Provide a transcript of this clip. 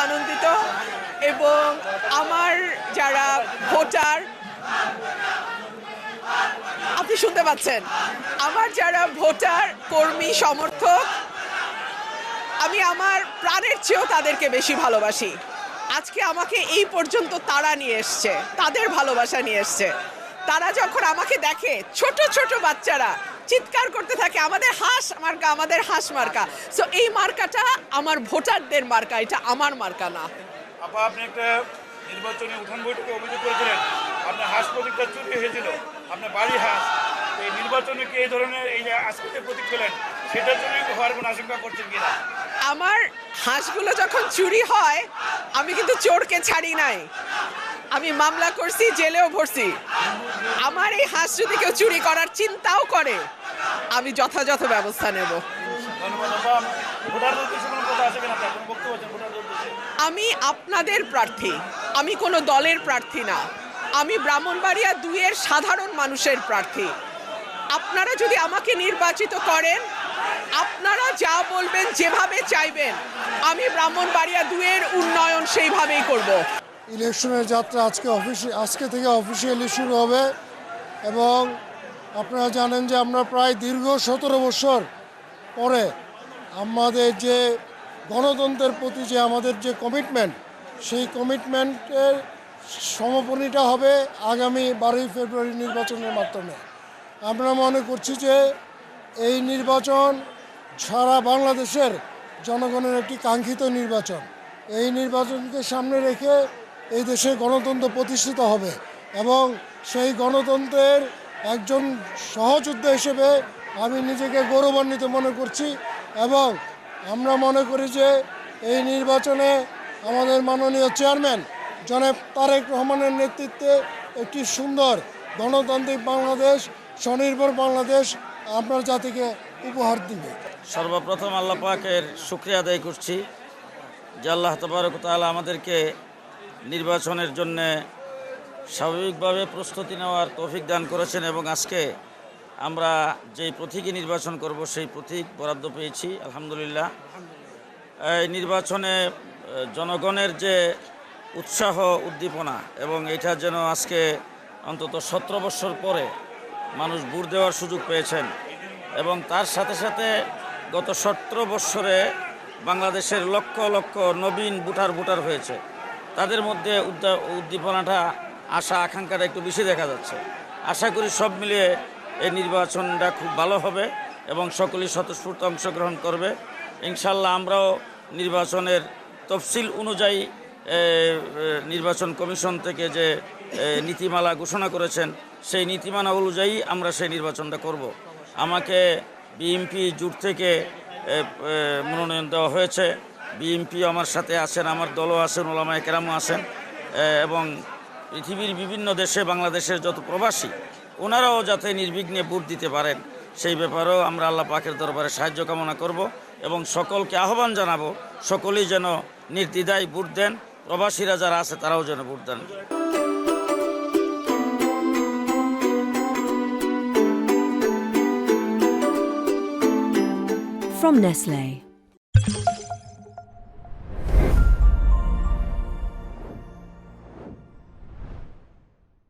আনন্দিত এবং আমার যারা ভোটার, আপনি শুনতে পাচ্ছেন, আমার যারা ভোটার কর্মী সমর্থক, আমি আমার প্রাণের চেয়েও তাদেরকে বেশি ভালোবাসি। আজকে আমাকে এই পর্যন্ত তারা নিয়ে এসছে, তাদের ভালোবাসা নিয়ে এসছে। তারা যখন আমাকে দেখে, ছোট ছোট বাচ্চারা চিৎকার করতে থাকে, আমাদের হাঁস মার্কা, আমাদের হাঁস মার্কা। সো এই মার্কাটা আমার ভোটারদের মার্কা, এটা আমার মার্কা না। আপা, আপনি একটা নির্বাচনী উঠান বৈঠকে অভিযোগ করেছিলেন আপনার হাঁস প্রতীকটা চুরি হয়েছিল, আপনার বাড়ি হাঁস। এই নির্বাচনে কি এই ধরনের এই যে আজকে প্রতীক পেলেন, সেটার জন্য হওয়ার কোনো আশঙ্কা করছেন কিনা? আমার হাঁসগুলো যখন চুরি হয়, আমি কিন্তু চোরকে ছাড়ি নাই, আমি মামলা করছি, জেলেও ভরছি। আমার এই হাঁস যদি কেউ চুরি করার চিন্তাও করে, আমি যথাযথ ব্যবস্থা নেব। ধন্যবাদ আপা। ভোটারদের উদ্দেশ্যে কোনো কথা আছে কিনা, আপনার কোনো বক্তব্য আছেন ভোটারদের উদ্দেশ্যে? আমি আপনাদের প্রার্থী, আমি কোনো দলের প্রার্থী না। আমি ব্রাহ্মণবাড়িয়া 2-এর সাধারণ মানুষের প্রার্থী। আপনারা যদি আমাকে নির্বাচিত করেন, আপনারা যা বলবেন, যেভাবে চাইবেন, আমি ব্রাহ্মণবাড়িয়া 2-এর উন্নয়ন সেইভাবেই করব। ইলেকশনের যাত্রা আজকে থেকে অফিসিয়ালি শুরু হবে এবং আপনারা জানেন যে আমরা প্রায় দীর্ঘ 17 বছর পরে আমাদের যে গণতন্ত্রের প্রতি যে আমাদের যে কমিটমেন্ট, সেই কমিটমেন্টের সমাপনীটা হবে আগামী 12 ফেব্রুয়ারি নির্বাচনের মাধ্যমে। আমরা মনে করছি যে এই নির্বাচন সারা বাংলাদেশের জনগণের একটি কাঙ্ক্ষিত নির্বাচন। এই নির্বাচনকে সামনে রেখে এই দেশে গণতন্ত্র প্রতিষ্ঠিত হবে এবং সেই গণতন্ত্রের একজন সহযোদ্ধা হিসেবে আমি নিজেকে গৌরবান্বিত মনে করছি এবং আমরা মনে করি যে এই নির্বাচনে আমাদের মাননীয় চেয়ারম্যান জনাব তারেক রহমানের নেতৃত্বে একটি সুন্দর গণতান্ত্রিক বাংলাদেশ, স্বনির্ভর বাংলাদেশ আপনার জাতিকে উপহার দিবে। সর্বপ্রথম আল্লাহ পাকের শুকরিয়া আদায় করছি যে আল্লাহ তাবারক ওয়া তাআলা আমাদেরকে নির্বাচনের জন্য স্বাভাবিকভাবে প্রস্তুতি নেওয়ার তৌফিক দান করেছেন এবং আজকে আমরা যেই প্রতীকে নির্বাচন করব সেই প্রতীক বরাদ্দ পেয়েছি আলহামদুলিল্লাহ। এই নির্বাচনে জনগণের যে উৎসাহ উদ্দীপনা এবং এটা যেন আজকে অন্তত 17 বছর পরে মানুষ ভোট দেওয়ার সুযোগ পেয়েছেন এবং তার সাথে সাথে গত 17 বছরে বাংলাদেশের লক্ষ লক্ষ নবীন ভোটার হয়েছে। তাদের মধ্যে উদ্দীপনাটা, আশা আকাঙ্ক্ষাটা একটু বেশি দেখা যাচ্ছে। আশা করি সব মিলিয়ে এই নির্বাচনটা খুব ভালো হবে এবং সকলেই স্বতঃস্ফূর্ত অংশগ্রহণ করবে ইনশাল্লাহ। আমরাও নির্বাচনের তফসিল অনুযায়ী নির্বাচন কমিশন থেকে যে নীতিমালা ঘোষণা করেছেন সেই নীতিমালা অনুযায়ী আমরা সেই নির্বাচনটা করব। আমাকে বিএনপি জোট থেকে মনোনয়ন দেওয়া হয়েছে। বিএনপি আমার সাথে আছেন, আমার দলও আছেন, ওলামায়ে কেরামও আছেন এবং পৃথিবীর বিভিন্ন দেশে বাংলাদেশের যত প্রবাসী ওনারাও যাতে নির্বিঘ্নে ভোট দিতে পারেন সেই ব্যাপারেও আমরা আল্লাহ পাকের দরবারে সাহায্য কামনা করব এবং সকলকে আহ্বান জানাবো সকলেই যেন নির্দ্বিধায় ভোট দেন, প্রবাসীরা যারা আছে তারাও যেন ভোট দেন। From Nestlé.